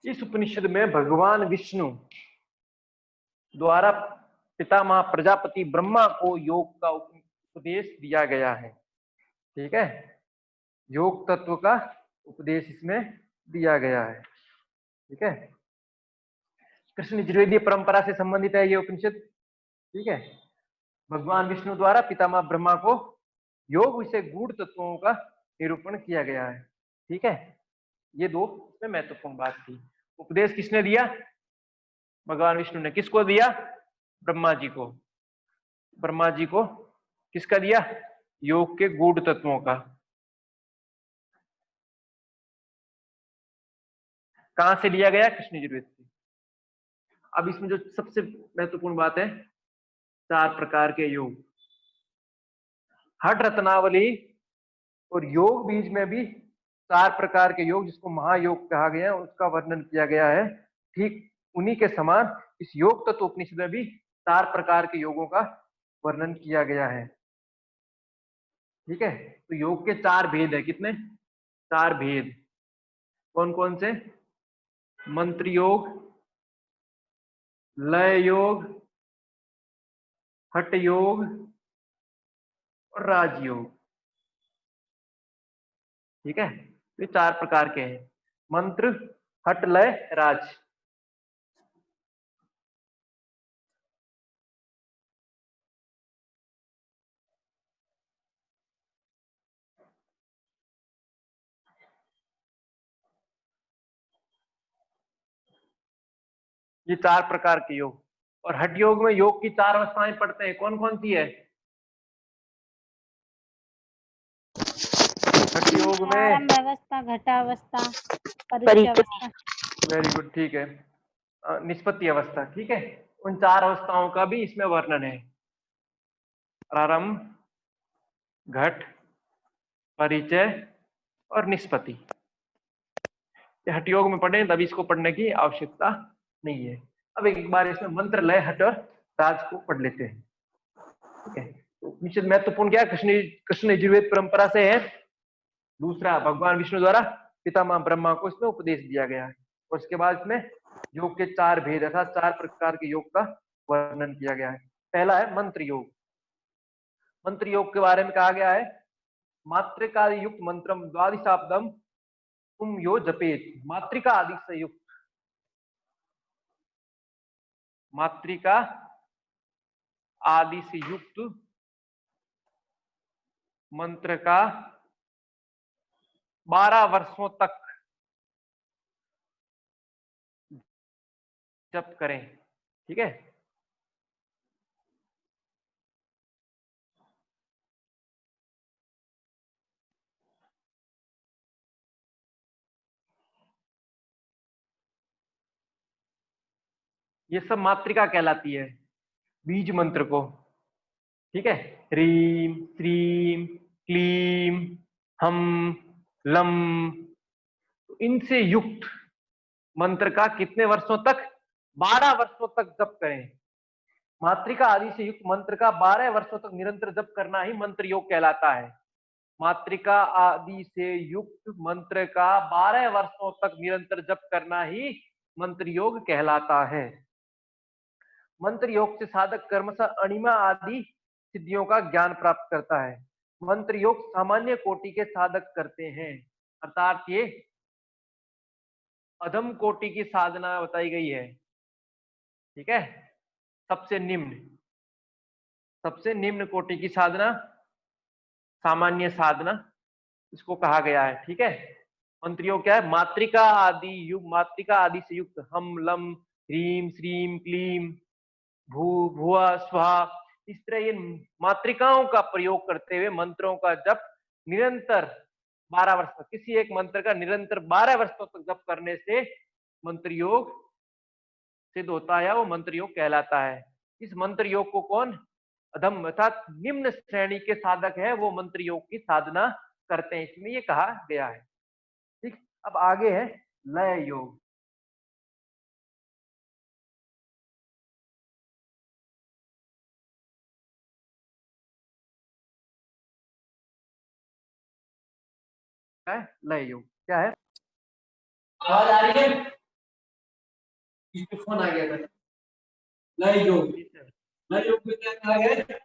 इस उपनिषद में भगवान विष्णु द्वारा पितामह प्रजापति ब्रह्मा को योग का उपदेश दिया गया है। ठीक है, योग तत्व का उपदेश इसमें दिया गया है। ठीक है, कृष्ण यजुर्वेदीय परंपरा से संबंधित है ये उपनिषद। ठीक है, भगवान विष्णु द्वारा पितामह ब्रह्मा को योग विषय गूढ़ तत्वों का निरूपण किया गया है। ठीक है, ये दो इसमें महत्वपूर्ण बात थी। उपदेश किसने दिया? भगवान विष्णु ने। किसको दिया? ब्रह्मा जी को। ब्रह्मा जी को किसका दिया? योग के गूढ़ तत्वों का। कहां से लिया गया? कृष्ण यजुर्वेद से। अब इसमें जो सबसे महत्वपूर्ण बात है, 4 प्रकार के योग। हठ रत्नावली और योग बीज में भी 4 प्रकार के योग, जिसको महायोग कहा गया है, उसका वर्णन किया गया है। ठीक उन्हीं के समान इस योग तत्व उपनिषद में भी 4 प्रकार के योगों का वर्णन किया गया है। ठीक है, तो योग के 4 भेद है। कितने? 4 भेद। कौन कौन से? मंत्र योग, लय योग, हठ योग और राजयोग। ठीक है, ये 4 प्रकार के हैं। मंत्र, हठ, लय, राज। ये 4 प्रकार के योग। और हठ योग में योग की 4 अवस्थाएं पढ़ते हैं। कौन कौन सी है हठ योग में? प्रारंभ अवस्था, घटावस्था, परिचयावस्था। वेरी गुड, ठीक है। निष्पत्ति अवस्था। ठीक है, उन 4 अवस्थाओं का भी इसमें वर्णन है। प्रारंभ, घट, परिचय और निष्पत्ति। हठ योग में पढ़े तभी इसको पढ़ने की आवश्यकता नहीं है। अब एक बार इसमें मंत्र, लय, हठ और राज को पढ़ लेते हैं। ठीक है, तो निश्चित महत्वपूर्ण क्या? कृष्ण यजुर्वेद परंपरा से है। दूसरा, भगवान विष्णु द्वारा पितामह ब्रह्मा को इसमें उपदेश दिया गया है। और उसके बाद इसमें योग के 4 भेद अर्थात 4 प्रकार के योग का वर्णन किया गया है। पहला है मंत्र योग। मंत्र योग के बारे में कहा गया है, मात्रिका युक्त मंत्रम द्वादशाब्दम तुम यो जपेत। मात्रिका आदि से युक्त, मात्रिका आदि से युक्त मंत्र का 12 वर्षों तक जप करें। ठीक है, ये सब मात्रिका कहलाती है बीज मंत्र को। ठीक है, ह्रीम, श्रीम, क्लीम, हम, लम, इनसे युक्त मंत्र का कितने वर्षों तक? 12 वर्षों तक जप करें। मात्रिका आदि से युक्त मंत्र का 12 वर्षों तक निरंतर जप करना ही मंत्र योग कहलाता है। मात्रिका आदि से युक्त मंत्र का 12 वर्षों तक निरंतर जप करना ही मंत्र योग कहलाता है। मंत्र योग से साधक कर्मशः अणिमा आदि सिद्धियों का ज्ञान प्राप्त करता है। मंत्र योग सामान्य कोटि के साधक करते हैं, अर्थात ये अधम कोटि की साधना बताई गई है। ठीक है, सबसे निम्न, सबसे निम्न कोटि की साधना सामान्य साधना इसको कहा गया है। ठीक है, मंत्र योग क्या है? मात्रिका आदि युग, मात्रिका आदि से युक्त हम, लम, ह्रीम, श्रीम, क्लीम, भू, भुआ, स्वाहा, इस तरह ये मात्रिकाओं का प्रयोग करते हुए मंत्रों का जप निरंतर 12 वर्ष तक, किसी एक मंत्र का निरंतर 12 वर्षों तक जप करने से मंत्र योग सिद्ध होता है, वो मंत्र योग कहलाता है। इस मंत्र योग को कौन अधम अर्थात निम्न श्रेणी के साधक है वो मंत्र योग की साधना करते हैं, इसमें ये कहा गया है। ठीक, अब आगे है लय योग। क्या है लय योग? क्या है? आवाज आ रही है? इस पे फोन आ गया था। लय योग, लय योग में क्या कहा गया?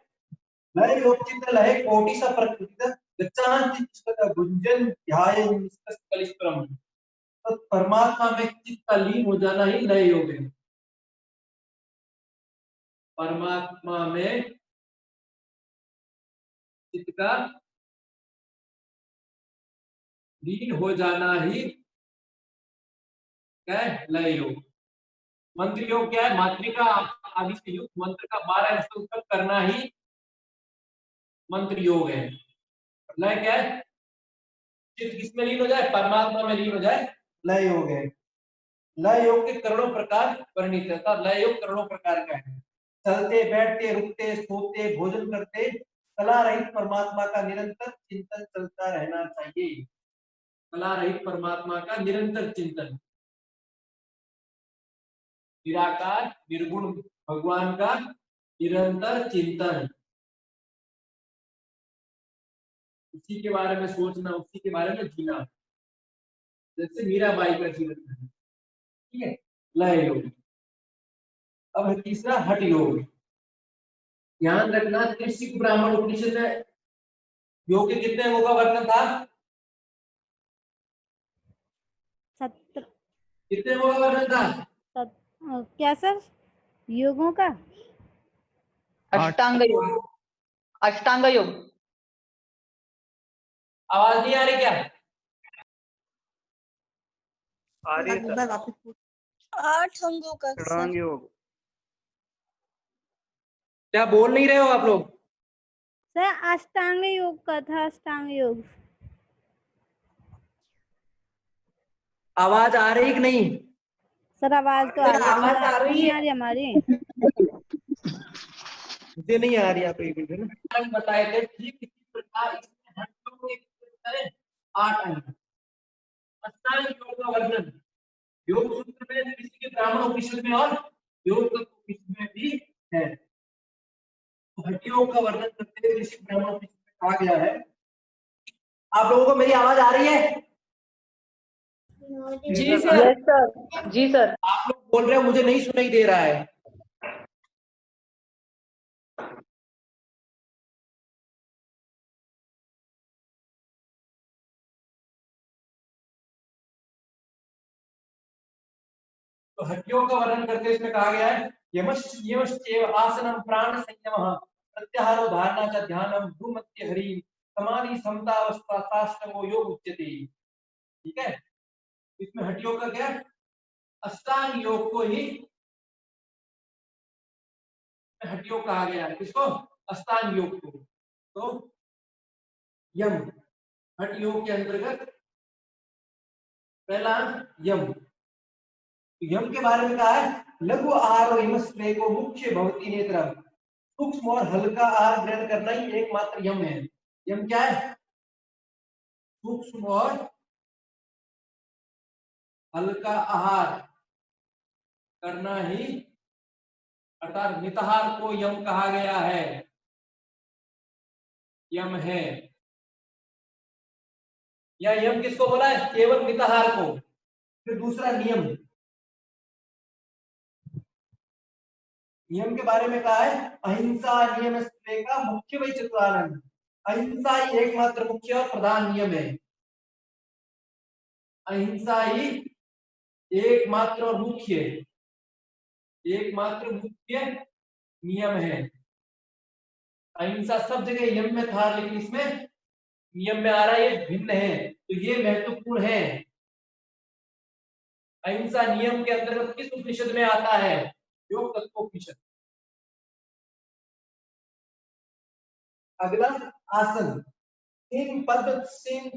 लय योग चित्त लय कोटि सा प्रकृति गच्छांति चित्त गुंजन ध्याये निष्कस कलिस्प्रम। तो परमात्मा में चित्त का लीन हो जाना ही लय योग है। परमात्मा में चित्त का लीन हो जाना ही क्या है? लय योग। मंत्र योग क्या है? मात्रिका आदि से युक्त मंत्र का 12 अक्षरों तक करना ही मंत्र योग है। लय क्या है? चित्त किसमें लीन हो जाए? परमात्मा में लीन हो जाए, लय योग है। लय योग के करोड़ों प्रकार वर्णित है। लय योग करोड़ों प्रकार का है। चलते बैठते रुकते सोते भोजन करते कला रहित परमात्मा का निरंतर चिंतन चलता रहना चाहिए। कला रहित परमात्मा का निरंतर चिंतन, निराकार निर्गुण भगवान का निरंतर चिंतन, उसी के बारे में सोचना, उसी के बारे में जीना, जैसे मीराबाई का जीवन है। ठीक है, लय योग। अब है तीसरा हठ योग। ध्यान रखना, त्रिशिक ब्राह्मण उपनिषद में योग के कितने अंगों का वर्णन था? 17 कितने अंगों का वर्णन था? क्या सर? योगों का अष्टांग योग, अष्टांग योग। आवाज नहीं आ रही क्या? आ रही है सर। 8 अंगों का षडांग योग। क्या बोल नहीं रहे हो आप लोग? सर अष्टांग योग का था, अष्टांग योग। आवाज आ रही कि नहीं? सर आवाज तो आ रही है, आवाज बस आ आपको रही नहीं है। आ रही हमारी। मुझे नहीं आ रही, आप एक मिनट ना बताए थे ठीक इसी प्रकार इसमें हठ योग एक है 8 अंग। अष्टांग योग का वर्णन योग सूत्र में, किसी के ब्राह्मण उपनिषद में और योग उपनिषद में भी है। तो हठ योग का वर्णन करते हुए ऋषि ब्राह्मण उपनिषद में कहा गया है। आप लोगों को मेरी आवाज आ रही है? जी सर। यस सर, जी सर। आप लोग बोल रहे हो मुझे नहीं सुनाई दे रहा है। तो हट्टियों का वर्णन करते इसमें कहा गया है यमश्चैव आसनम प्राण संयमः प्रत्याहारो धारणा च ध्यानम भूमध्य हरि समाधि समतावस्था साष्टंगो योग उच्यते। ठीक है, इसमें हट्टियों का क्या? अष्टांग योग को ही हट्टियों कहा गया है। किसको? अष्टांग योग को। तो यम हठ योग के अंतर्गत पहला यम। यम के बारे में कहा है लघु आहार और हिमस्प्रे को मुख्य भवती नेत्र, सूक्ष्म और हल्का आहार ग्रहण करना ही एकमात्र यम है। यम क्या है? सूक्ष्म और हल्का आहार करना ही, अर्थात मिताहार को यम कहा गया है, यम है। या यम किसको बोला है? केवल मिताहार को। फिर दूसरा नियम, नियम के बारे में कहा है अहिंसा नियम का मुख्य वही चतुरानंद। अहिंसा ही एकमात्र मुख्य और प्रधान नियम है। अहिंसा ही एकमात्र और मुख्य, एकमात्र मुख्य नियम है। अहिंसा सब जगह यम में था, लेकिन इसमें नियम में आ रहा है, ये भिन्न है, तो ये महत्वपूर्ण है। अहिंसा नियम के अंतर्गत किस उपनिषद में आता है? योग तत्वोपनिषद। अगला आसन, सिंह पद्म सिंह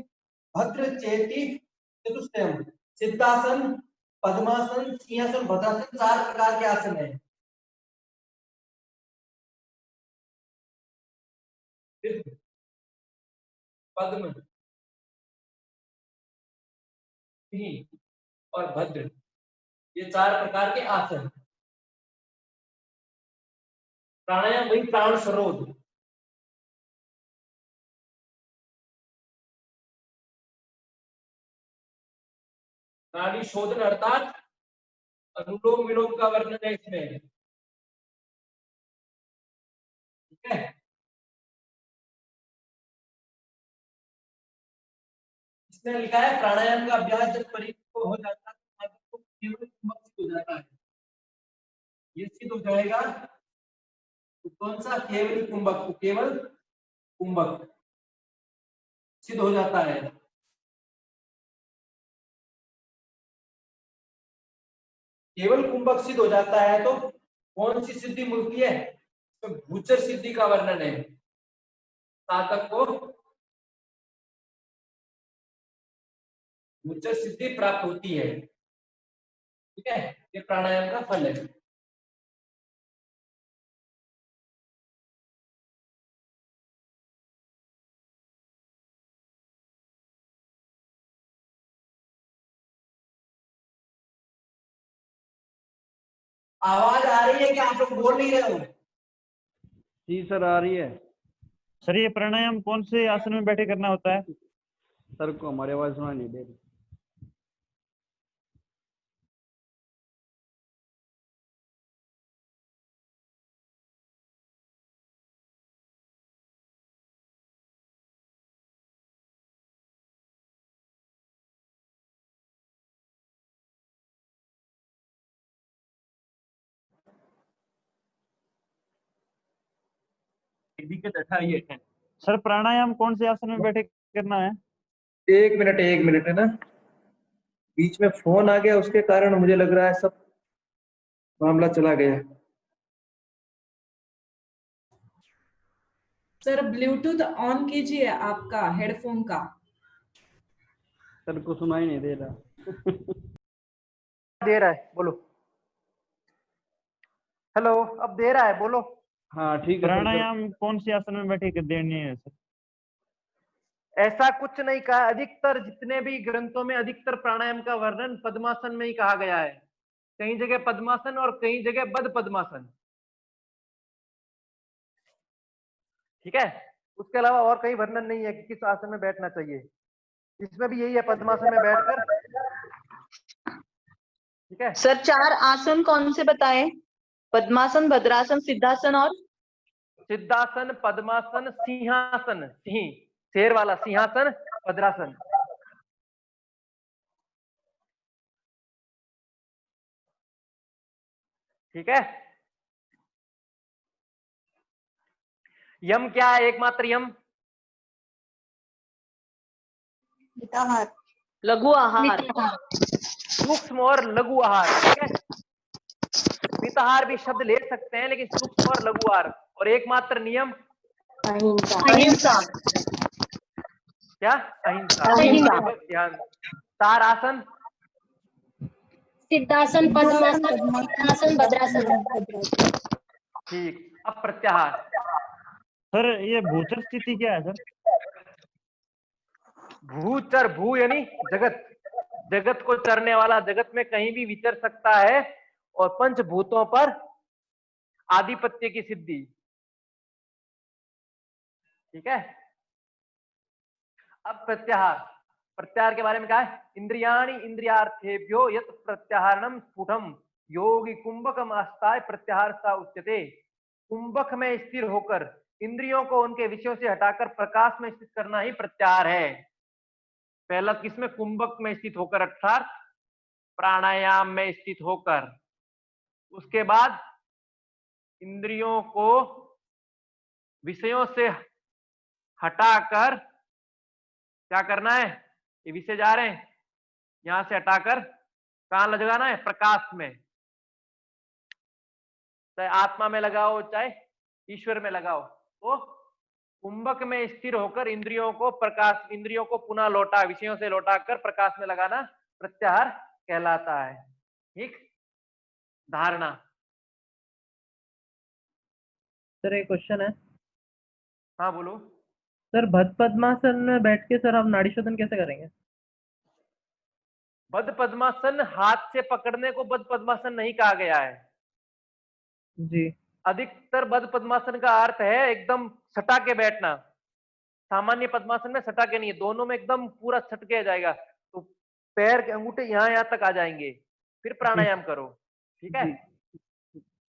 भद्र चेती चतुष्टयम। सिद्धासन, पद्मासन, सिंहासन, भद्रासन, 4 प्रकार के आसन है। पद्म, सिंह और भद्र, ये 4 प्रकार के आसन। प्राणायाम वही प्राण सरोध, नाड़ी शोधन अर्थात अनुलोम विलोम का वर्णन है इसमें, ठीक है। इसमें लिखा है प्राणायाम का अभ्यास जब परिपक्व हो जाता है तो केवल कुंभक सिद्ध हो जाता है। ये सिद्ध हो जाएगा तो कौन सा? केवल कुंभक, तो केवल कुंभक सिद्ध हो जाता है। केवल कुंभक सिद्ध हो जाता है तो कौन सी सिद्धि मिलती है? तो भूचर सिद्धि का वर्णन है। साधक को भूचर सिद्धि प्राप्त होती है, ठीक है। ये प्राणायाम का फल है। आवाज आ रही है कि आप लोग बोल नहीं रहे हो? जी सर आ रही है। सर ये प्राणायाम कौन से आसन में बैठे करना होता है? सर को हमारी आवाज सुना नहीं दे रही। सर प्राणायाम कौन से आसन में बैठे करना है? एक मिनट है ना, बीच में फोन आ गया उसके कारण मुझे लग रहा है सब मामला चला गया। सर ब्लूटूथ ऑन कीजिए आपका हेडफोन का। सर को सुनाई नहीं दे रहा। दे रहा है, बोलो। हेलो, अब दे रहा है, बोलो। हाँ ठीक है सर। प्राणायाम कौन से आसन में बैठे कर देनी है सर? ऐसा कुछ नहीं कहा। अधिकतर जितने भी ग्रंथों में अधिकतर प्राणायाम का वर्णन पद्मासन में ही कहा गया है। कई जगह पद्मासन और कई जगह बद पद्मासन, ठीक है। उसके अलावा और कहीं वर्णन नहीं है कि किस आसन में बैठना चाहिए। इसमें भी यही है, पद्मासन में बैठकर, ठीक है। सर 4 आसन कौन से बताए? पद्मासन, भद्रासन, सिद्धासन और सिद्धासन, पद्मासन, सिंहासन, सिंह शेर वाला सिंहासन, भद्रासन। ठीक है। यम क्या है? एकमात्र यम मिताहार। लघु आहार। सूक्ष्म और लघु आहार, ठीक है। मिताहार भी शब्द ले सकते हैं, लेकिन सूक्ष्म और लघु आहार। और एकमात्र नियम अहिंसा। क्या? अहिंसा। अहिंसा। ध्यान। तार आसन, सिद्धासन, पद्मासन, सिंहासन, भद्रासन। ठीक। अब प्रत्याहार। सर ये भूचर स्थिति क्या है सर? भूचर, भू यानी जगत, जगत को चरने वाला, जगत में कहीं भी विचर सकता है और पंचभूतों पर आधिपत्य की सिद्धि, ठीक है। अब प्रत्याहार। प्रत्याहार के बारे में कहा है, इंद्रियाणि इंद्रियार्थेभ्यो यत् प्रत्याहारणम स्फुटम योगी कुंभकम आस्ताय प्रत्याहार सा उच्यते। कुंभक में स्थिर होकर इंद्रियों को उनके विषयों से हटाकर प्रकाश में स्थित करना ही प्रत्याहार है। पहला किसमें? कुंभक में स्थित होकर, अर्थात प्राणायाम में स्थित होकर। उसके बाद इंद्रियों को विषयों से हटाकर क्या करना है? ये विषय जा रहे हैं, यहां से हटाकर कहां लगाना है? प्रकाश में। चाहे आत्मा में लगाओ चाहे ईश्वर में लगाओ। तो कुंभक में स्थिर होकर इंद्रियों को प्रकाश, इंद्रियों को पुनः लौटा, विषयों से लौटाकर प्रकाश में लगाना प्रत्याहार कहलाता है, ठीक। धारणा। सर एक क्वेश्चन है। हाँ बोलो। सर बद्ध पद्मासन में बैठ के सर हम नाड़ी शोधन कैसे करेंगे? बद्ध पद्मासन हाथ से पकड़ने को बद्ध पद्मासन नहीं कहा गया है जी। अधिकतर बद्ध पद्मासन का अर्थ है एकदम सटा के बैठना। सामान्य पद्मासन में सटा के नहीं है, दोनों में एकदम पूरा सट के जाएगा। तो पैर के अंगूठे यहाँ तक आ जाएंगे, फिर प्राणायाम करो। ठीक है।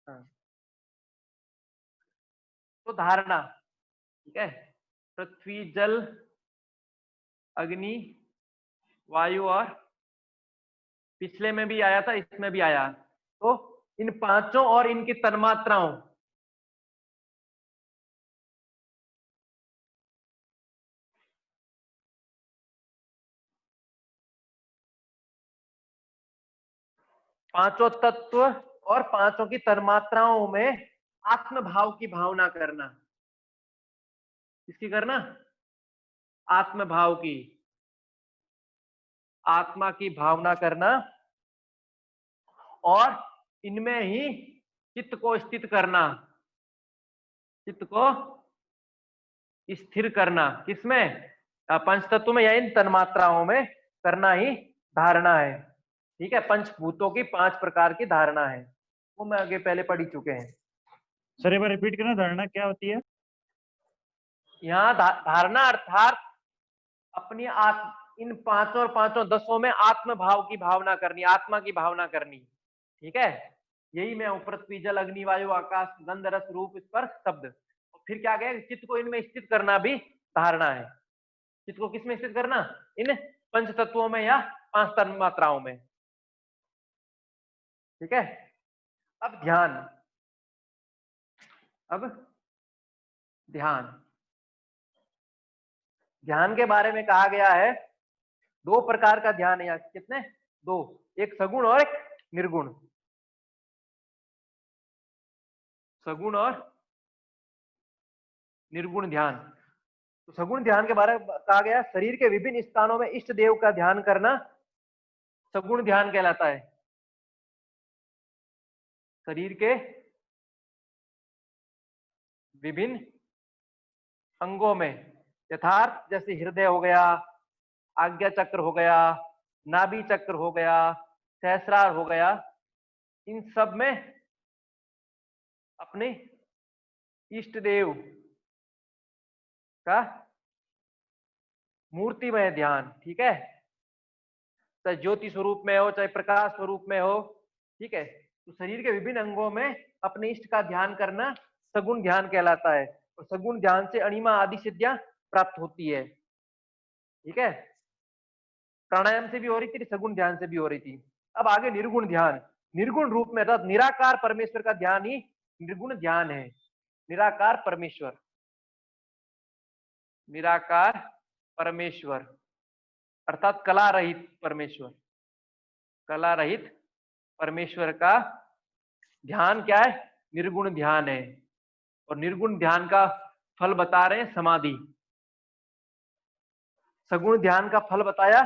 हाँ। तो धारणा, ठीक है, पृथ्वी, जल, अग्नि, वायु और पिछले में भी आया था, इसमें भी आया। तो इन पांचों और इनकी तन्मात्राओं, पांचों तत्व और पांचों की तन्मात्राओं में आत्मभाव की भावना करना। किसकी करना? आत्मभाव की, आत्मा की भावना करना, और इनमें ही चित्त को स्थित करना, चित्त को स्थिर करना। किसमें? पंच तत्व में या इन तन्मात्राओं में करना ही धारणा है। ठीक है, पंचभूतों की 5 प्रकार की धारणा है, वो मैं आगे पहले पढ़ ही चुके हैं। सर एक बार रिपीट करना, धारणा क्या होती है? यहाँ धारणा अर्थात अपनी इन पांचों और पांचों दसों में आत्मभाव की भावना करनी, आत्मा की भावना करनी। ठीक है, यही मैं हूं, पृथ्वी, जल, अग्नि, वायु, आकाश, गंध, रस, रूप, स्पर्श, शब्द। और फिर क्या गया, चित्त को इनमें स्थित करना भी धारणा है। चित्त को किसमें स्थित करना? इन पंच तत्वों में या 5 तन्मात्राओं में। ठीक है, अब ध्यान, अब ध्यान, ध्यान के बारे में कहा गया है 2 प्रकार का ध्यान है यहाँ। कितने? 2, एक सगुण और एक निर्गुण। सगुण और निर्गुण ध्यान। तो सगुण ध्यान के बारे में कहा गया, शरीर के विभिन्न स्थानों में इष्ट देव का ध्यान करना सगुण ध्यान कहलाता है। शरीर के विभिन्न अंगों में, यथार्थ जैसे हृदय हो गया, आज्ञा चक्र हो गया, नाभि चक्र हो गया, सहस्रार हो गया, इन सब में अपने इष्ट देव का मूर्तिमय ध्यान। ठीक है, चाहे ज्योति स्वरूप में हो, चाहे प्रकाश स्वरूप में हो। ठीक है, तो शरीर के विभिन्न अंगों में अपने इष्ट का ध्यान करना सगुण ध्यान कहलाता है। और सगुण ध्यान से अणिमा आदि सिद्धियां प्राप्त होती है। ठीक है, प्राणायाम से भी हो रही थी, सगुण ध्यान से भी हो रही थी। अब आगे निर्गुण ध्यान, निर्गुण रूप में अर्थात निराकार परमेश्वर का ध्यान ही निर्गुण ध्यान है। निराकार परमेश्वर, निराकार परमेश्वर अर्थात कला रहित परमेश्वर, कला रहित परमेश्वर का ध्यान क्या है? निर्गुण ध्यान है। और निर्गुण ध्यान का फल बता रहे हैं समाधि। सगुण ध्यान का फल बताया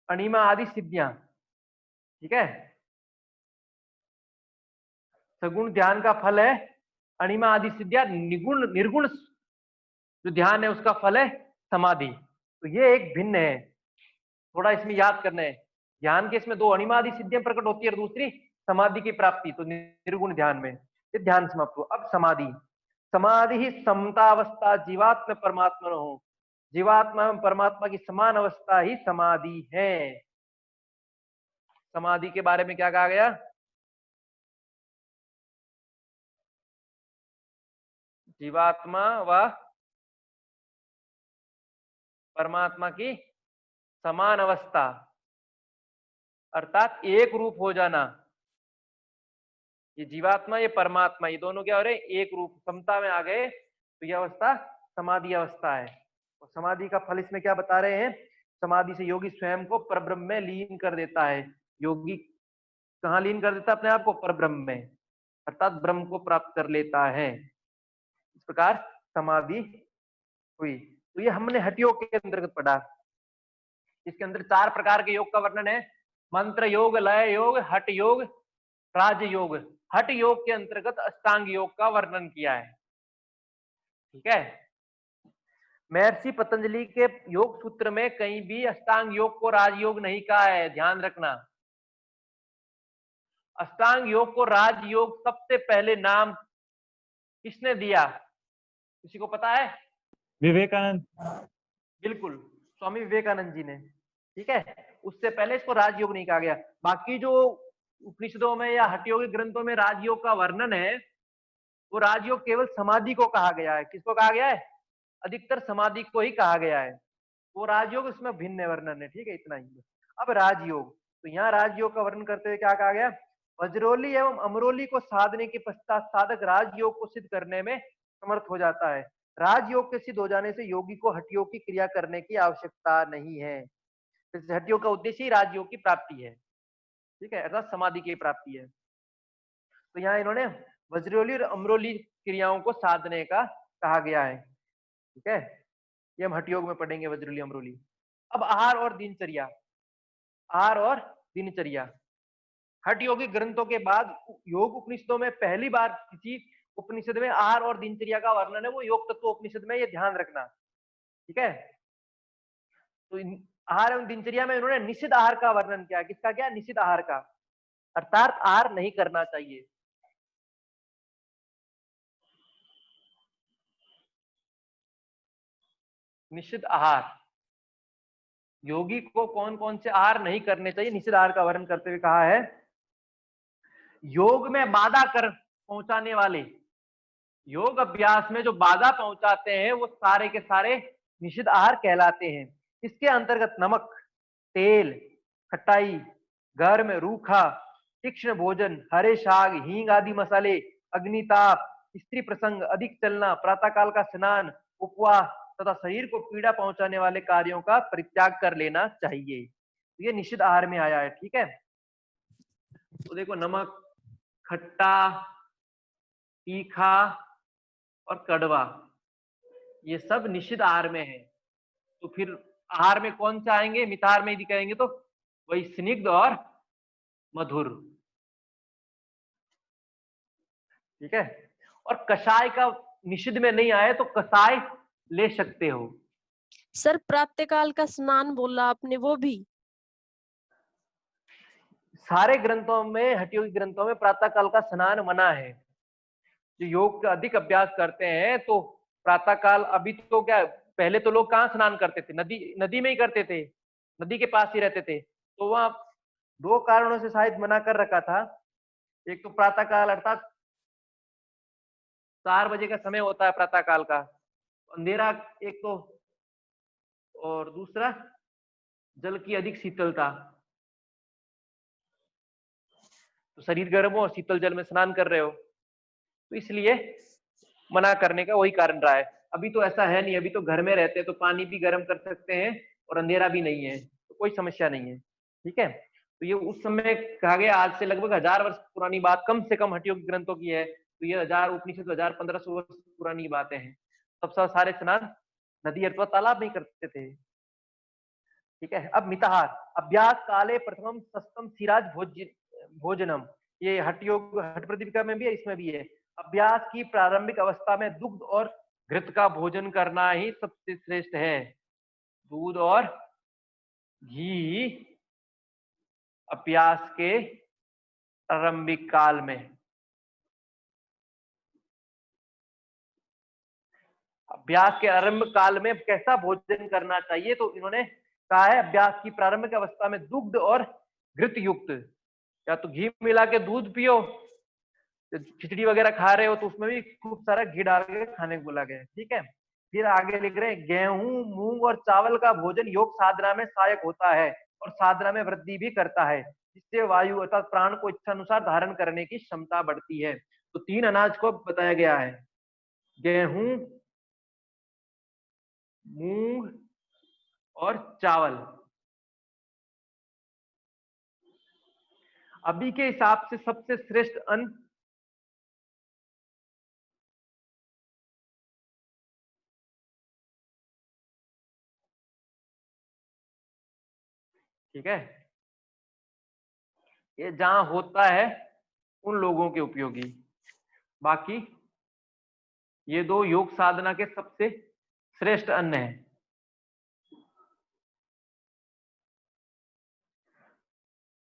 अणिमा आदि सिद्धियां। ठीक है, सगुण ध्यान का फल है अणिमा आदि सिद्धियां। निर्गुण जो ध्यान है उसका फल है समाधि। तो ये एक भिन्न है, थोड़ा इसमें याद करना है। ध्यान के इसमें 2 अणिमा आदि सिद्धियां प्रकट होती है और दूसरी समाधि की प्राप्ति। तो निर्गुण ध्यान में ये ध्यान समाप्त हुआ। अब समाधि, समाधि ही समतावस्था जीवात्मा परमात्मा हो, जीवात्मा एवं परमात्मा की समान अवस्था ही समाधि है। समाधि के बारे में क्या कहा गया? जीवात्मा व परमात्मा की समान अवस्था अर्थात एक रूप हो जाना। ये जीवात्मा, ये परमात्मा, ये दोनों क्या हो रहे? एक रूप, समता में आ गए। तो यह अवस्था समाधि अवस्था है। और समाधि का फल इसमें क्या बता रहे हैं? समाधि से योगी स्वयं को परब्रह्म में लीन कर देता है। योगी कहाँ लीन कर देता है अपने आप को? परब्रह्म में, अर्थात ब्रह्म को प्राप्त कर लेता है। इस प्रकार समाधि हुई। तो ये हमने हठ योग के अंतर्गत पढ़ा। इसके अंदर 4 प्रकार के योग का वर्णन है, मंत्र योग, लय योग, हठ योग, राज योग। हठ योग के अंतर्गत अष्टांग योग का वर्णन किया है। ठीक है, महर्षि पतंजलि के योग सूत्र में कहीं भी अष्टांग योग को राजयोग नहीं कहा है, ध्यान रखना। अष्टांग योग को राजयोग सबसे पहले नाम किसने दिया? किसी को पता है? विवेकानंद। बिल्कुल, स्वामी विवेकानंद जी ने। ठीक है, उससे पहले इसको राजयोग नहीं कहा गया। बाकी जो उपनिषदों में या हठयोगी ग्रंथों में राजयोग का वर्णन है, वो राजयोग केवल समाधि को कहा गया है। किसको कहा गया है? अधिकतर समाधि को ही कहा गया है। वो राजयोग उसमें भिन्न वर्णन है, ठीक है, इतना ही। अब राजयोग, तो यहाँ राजयोग का वर्णन करते हुए क्या कहा गया? वज्रोली एवं अमरोली को साधने के पश्चात साधक राजयोग को सिद्ध करने में समर्थ हो जाता है। राजयोग के सिद्ध हो जाने से योगी को हठयोग की क्रिया करने की आवश्यकता नहीं है। हठयोग का उद्देश्य ही राजयोग की प्राप्ति है, ठीक है, अर्थात समाधि की प्राप्ति है। तो यहाँ इन्होंने वज्रोली और अमरोली क्रियाओं को साधने का कहा गया है, ठीक है। ये हम हठयोग में पढ़ेंगे, वज्रोली अमरोली। अब आहार और दिनचर्या, आहार और दिनचर्या। हठ योगी ग्रंथों के बाद योग उपनिषदों में पहली बार किसी उपनिषद में आहार और दिनचर्या का वर्णन है, वो योग तत्व उपनिषद में, ये ध्यान रखना, ठीक है। तो आहार एवं दिनचर्या में इन्होंने निषिद्ध आहार का वर्णन किया। किसका? क्या? निषिद्ध आहार का, अर्थात आहार नहीं करना चाहिए। निषिद्ध आहार, योगी को कौन कौन से आहार नहीं करने चाहिए, निषिद्ध आहार का वर्णन करते हुए कहा है, योग में बाधा कर पहुंचाने वाले, योग अभ्यास में जो बाधा पहुंचाते हैं, वो सारे के सारे निषिद्ध आहार कहलाते हैं। इसके अंतर्गत नमक, तेल, खटाई, गर्म, रूखा, तीक्ष्ण भोजन, हरे शाक, हींग आदि मसाले, अग्निताप, स्त्री प्रसंग, अधिक चलना, प्रातःकाल का स्नान, उपवास तथा शरीर को पीड़ा पहुंचाने वाले कार्यों का परित्याग कर लेना चाहिए। ये निषिद्ध आहार में आया है, ठीक है। तो देखो, नमक, खट्टा, तीखा और कड़वा, ये सब निषिद्ध आहार में है। तो फिर आहार में कौन से आएंगे? मिताहार में यदि कहेंगे तो वही स्निग्ध और मधुर, ठीक है। और कषाय का निषिद्ध में नहीं आए तो कषाय ले सकते हो। सर प्रातःकाल का स्नान बोला आपने, वो भी? सारे ग्रंथों में, हठयोगी ग्रंथों में प्रातःकाल का स्नान मना है। जो योग का अधिक अभ्यास करते हैं तो प्रातःकाल, अभी तो क्या, पहले तो लोग कहाँ स्नान करते थे? नदी में ही करते थे, नदी के पास ही रहते थे। तो वहां दो कारणों से शायद मना कर रखा था। एक तो प्रातःकाल अर्थात 4 बजे का समय होता है प्रातःकाल का, अंधेरा एक तो, और दूसरा जल की अधिक शीतलता, तो शरीर गर्म हो और शीतल जल में स्नान कर रहे हो, तो इसलिए मना करने का वही कारण रहा है। अभी तो ऐसा है नहीं, अभी तो घर में रहते हैं तो पानी भी गर्म कर सकते हैं और अंधेरा भी नहीं है, तो कोई समस्या नहीं है, ठीक है। तो ये उस समय कहा गया, आज से लगभग 1000 वर्ष पुरानी बात कम से कम हठयोग ग्रंथों की है। तो ये 1000 उपनिषद 1500 वर्ष पुरानी बातें हैं। तब सारे स्नान नदी अथवा तालाब में करते थे, ठीक है। अब मिताहार, अभ्यास काले प्रथमम सस्तम सिराज भोजनम, ये हठयोग, हठ प्रदीपिका में भी है, इसमें भी है। अभ्यास की प्रारंभिक अवस्था में दुग्ध और घृत का भोजन करना ही सबसे श्रेष्ठ है। दूध और घी अभ्यास के प्रारंभिक काल में, अभ्यास के आरंभ काल में कैसा भोजन करना चाहिए? तो इन्होंने कहा है, अभ्यास की प्रारंभिक अवस्था में दुग्ध और घृत युक्त, या तो घी मिला के दूध पियो, खिचड़ी वगैरह खा रहे हो तो उसमें भी खूब सारा घी डाल के खाने को बोला गया है, ठीक है। फिर आगे लिख रहे हैं, गेहूं, मूंग और चावल का भोजन योग साधना में सहायक होता है और साधना में वृद्धि भी करता है, जिससे वायु अर्थात प्राण को इच्छा अनुसार धारण करने की क्षमता बढ़ती है। तो 3 अनाज को बताया गया है, गेहूं, मूंग और चावल। अभी के हिसाब से सबसे श्रेष्ठ अन्न ठीक है, ये जहां होता है उन लोगों के उपयोगी। बाकी ये 2 योग साधना के सबसे श्रेष्ठ अन्न है।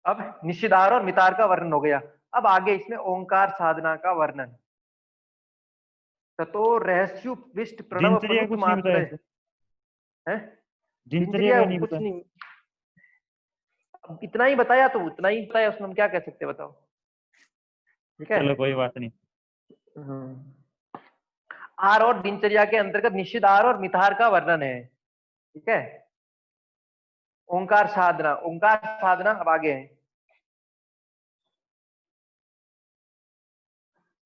अब निषिद्धार और मितार का वर्णन हो गया। अब आगे इसमें ओंकार साधना का वर्णन। ततो रहस्युपविष्ट प्रणव दिनचर्या कुछ नहीं बताया है। दिनचर्या का नहीं कुछ बताया। नहीं, अब इतना ही बताया तो उतना ही बताया, उसमें हम क्या कह सकते हैं बताओ। ठीक है, चलो कोई बात नहीं। आर और दिनचर्या के अंतर्गत निश्चित आर और मिताहार का वर्णन है। ठीक है, ओंकार साधना, ओंकार साधना अब आगे है।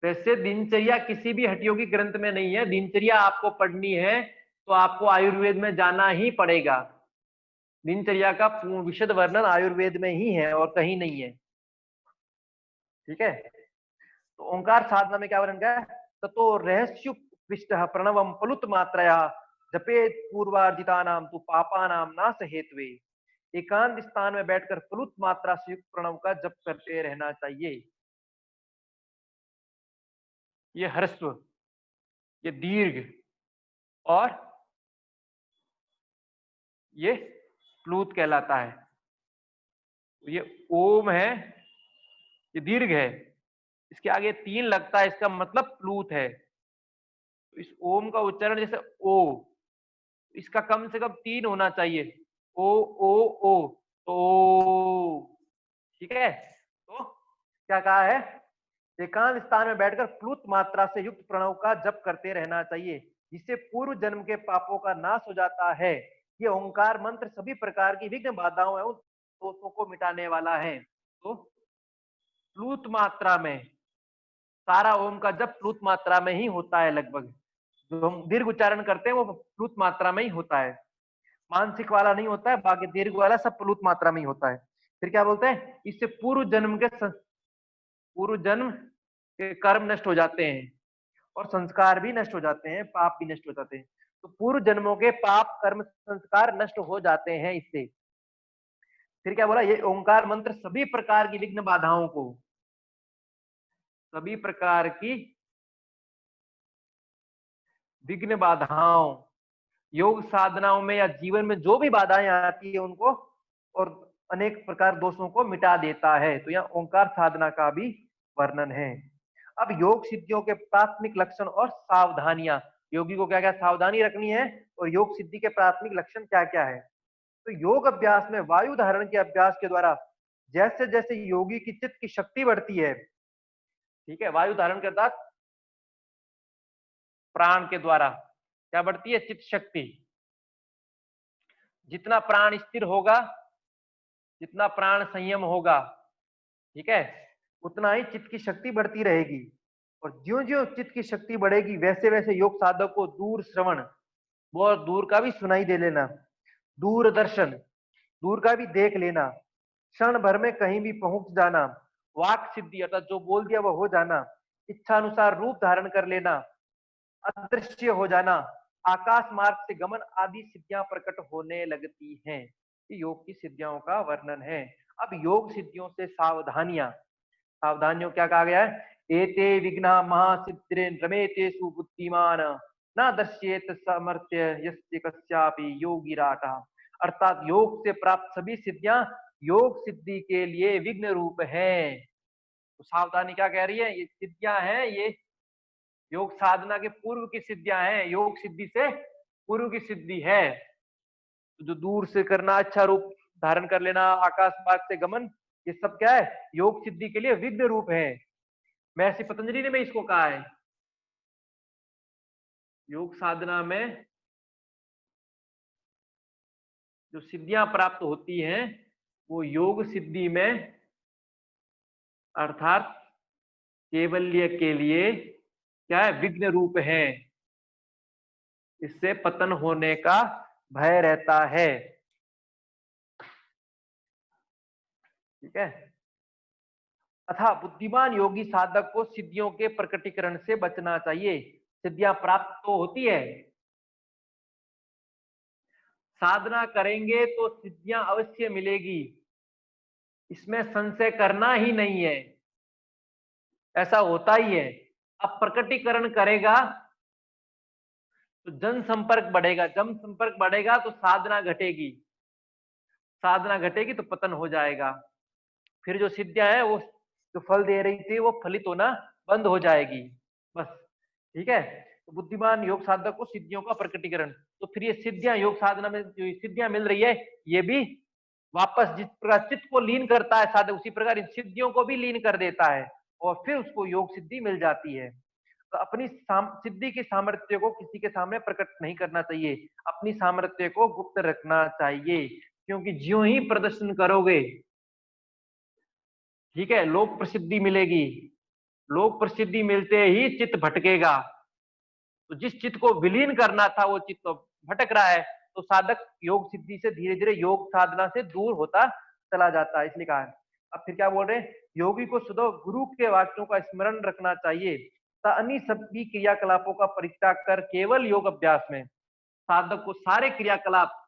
वैसे दिनचर्या किसी भी हठयोगी ग्रंथ में नहीं है, दिनचर्या आपको पढ़नी है तो आपको आयुर्वेद में जाना ही पड़ेगा। दिनचर्या का विशद वर्णन आयुर्वेद में ही है और कहीं नहीं है। ठीक है, तो ओंकार साधना में क्या वर्णन किया है? ततो रहस्युपृष्ट प्रणवम प्लुत मात्रया जपेत पूर्वार्जितानाम तु पापानाम नाश हेतवे। एकांत स्थान में बैठकर प्लुत मात्रा से युक्त प्रणव का जप करते रहना चाहिए। ये ह्रस्व, ये दीर्घ और ये प्लूत कहलाता है। ये ओम है, ये दीर्घ है, इसके आगे 3 लगता है, इसका मतलब प्लूत है। तो इस ओम का उच्चारण जैसे ओ, इसका कम से कम 3 होना चाहिए, ओ ओ ओ, तो ठीक है। तो क्या कहा है? एकांत स्थान में बैठकर प्लुत मात्रा से युक्त प्रणव का जप करते रहना चाहिए, जिससे पूर्व जन्म के पापों का नाश हो जाता है। ये ओंकार मंत्र सभी प्रकार की विघ्न बाधाओं एवं दोषों को मिटाने वाला है। तो प्लुत मात्रा में सारा ओम का जप प्लुत मात्रा में ही होता है। लगभग जो हम दीर्घ उच्चारण करते हैं वो प्लुत मात्रा में ही होता है, मानसिक वाला नहीं होता है, बाकी दीर्घ वाला सब प्लुत मात्रा में ही होता है। फिर क्या बोलते हैं? इससे पूर्व जन्म के कर्म नष्ट हो जाते हैं और संस्कार भी नष्ट हो जाते हैं, पाप भी नष्ट हो जाते हैं। तो पूर्व जन्मों के पाप कर्म संस्कार नष्ट हो जाते हैं इससे। फिर क्या बोला? ये ओंकार मंत्र सभी प्रकार की विघ्न बाधाओं को, सभी प्रकार की विघ्न बाधाओं, योग साधनाओं में या जीवन में जो भी बाधाएं आती है उनको और अनेक प्रकार दोषों को मिटा देता है। तो यहाँ ओंकार साधना का भी वर्णन है। अब योग सिद्धियों के प्राथमिक लक्षण और सावधानियां, योगी को क्या क्या सावधानी रखनी है और योग सिद्धि के प्राथमिक लक्षण क्या क्या है। तो योग अभ्यास में वायु धारण के अभ्यास के द्वारा जैसे जैसे योगी की चित्त की शक्ति बढ़ती है, ठीक है, वायु धारण के साथ प्राण के द्वारा क्या बढ़ती है? चित्त शक्ति। जितना प्राण स्थिर होगा, जितना प्राण संयम होगा, ठीक है, उतना ही चित्त की शक्ति बढ़ती रहेगी। और ज्यों ज्यों चित्त की शक्ति बढ़ेगी वैसे वैसे योग साधक को दूर श्रवण, बहुत दूर का भी सुनाई दे लेना, दूरदर्शन, दूर का भी देख लेना, क्षण भर में कहीं भी पहुंच जाना, वाक सिद्धि अर्थात जो बोल दिया वो हो जाना, इच्छानुसार रूप धारण कर लेना, अदृश्य हो जाना, आकाश मार्ग से गमन आदि सिद्धियां प्रकट होने लगती हैं। ये योग की सिद्धियों का वर्णन है। अब योग सिद्धियों से सावधानियां, सावधानियों क्या कहा गया है? एते विघ्ना महासिद्धिरेन रमेतेषु बुद्धिमान न दर्श्येत समर्थ्य यस्य कस्यापि योगिराटा। अर्थात योग से प्राप्त सभी सिद्धियां योग सिद्धि के लिए विघ्न रूप हैं। तो सावधानी क्या कह रही है? ये सिद्धियां हैं, ये योग साधना के पूर्व की सिद्धियां हैं, योग सिद्धि से पूर्व की सिद्धि है। तो जो दूर से करना, अच्छा रूप धारण कर लेना, आकाश मार्ग से गमन, ये सब क्या है? योग सिद्धि के लिए विघ्न रूप है। महर्षि पतंजलि ने भी इसको कहा है। योग साधना में जो सिद्धियां प्राप्त होती हैं वो योग सिद्धि में अर्थात केवल्य के लिए क्या है? विघ्न रूप है। इससे पतन होने का भय रहता है। ठीक है, अतः बुद्धिमान योगी साधक को सिद्धियों के प्रकटीकरण से बचना चाहिए। सिद्धियां प्राप्त तो होती है, साधना करेंगे तो सिद्धियां अवश्य मिलेगी, इसमें संशय करना ही नहीं है, ऐसा होता ही है। अब प्रकटीकरण करेगा तो जनसंपर्क बढ़ेगा, जनसंपर्क बढ़ेगा तो साधना घटेगी, साधना घटेगी तो पतन हो जाएगा। फिर जो सिद्धियां है वो जो फल दे रही थी वो फलित होना बंद हो जाएगी, बस। ठीक है, तो बुद्धिमान योग साधक को सिद्धियों का प्रकटीकरण, तो फिर ये सिद्धियां योग साधना में जो सिद्धियां मिल रही है ये भी वापस जिस प्रकार चित्त को लीन करता है साधक, उसी प्रकार इन सिद्धियों को भी लीन कर देता है और फिर उसको योग सिद्धि मिल जाती है। तो अपनी सिद्धि की सामर्थ्य को किसी के सामने प्रकट नहीं करना चाहिए, अपनी सामर्थ्य को गुप्त रखना चाहिए, क्योंकि ज्यों ही प्रदर्शन करोगे, ठीक है, लोक प्रसिद्धि मिलेगी, लोक प्रसिद्धि मिलते ही चित्त भटकेगा। तो जिस चित्त को विलीन करना था वो चित्त तो भटक रहा है, तो साधक योग सिद्धि से धीरे धीरे योग साधना से दूर होता चला जाता है। इसलिए कहा है। अब फिर क्या बोल रहे हैं, योगी को सदैव गुरु के वाक्यों का स्मरण रखना चाहिए तथा अन्य सभी क्रियाकलापों का परित्याग कर केवल योग अभ्यास में साधक को सारे क्रियाकलाप,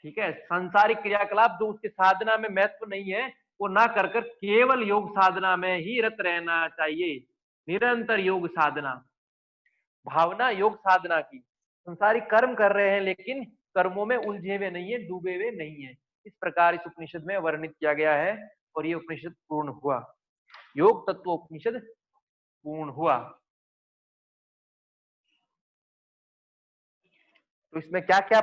ठीक है, सांसारिक क्रियाकलाप जो उसके साधना में महत्व नहीं है वो ना कर कर केवल योग साधना में ही रत रहना चाहिए। निरंतर योग साधना, भावना योग साधना की। संसारिक कर्म कर रहे हैं लेकिन कर्मों में उलझे हुए नहीं है, डूबे हुए नहीं है। इस प्रकार इस उपनिषद में वर्णित किया गया है और ये उपनिषद पूर्ण हुआ, योग तत्व उपनिषद पूर्ण हुआ। तो इसमें क्या क्या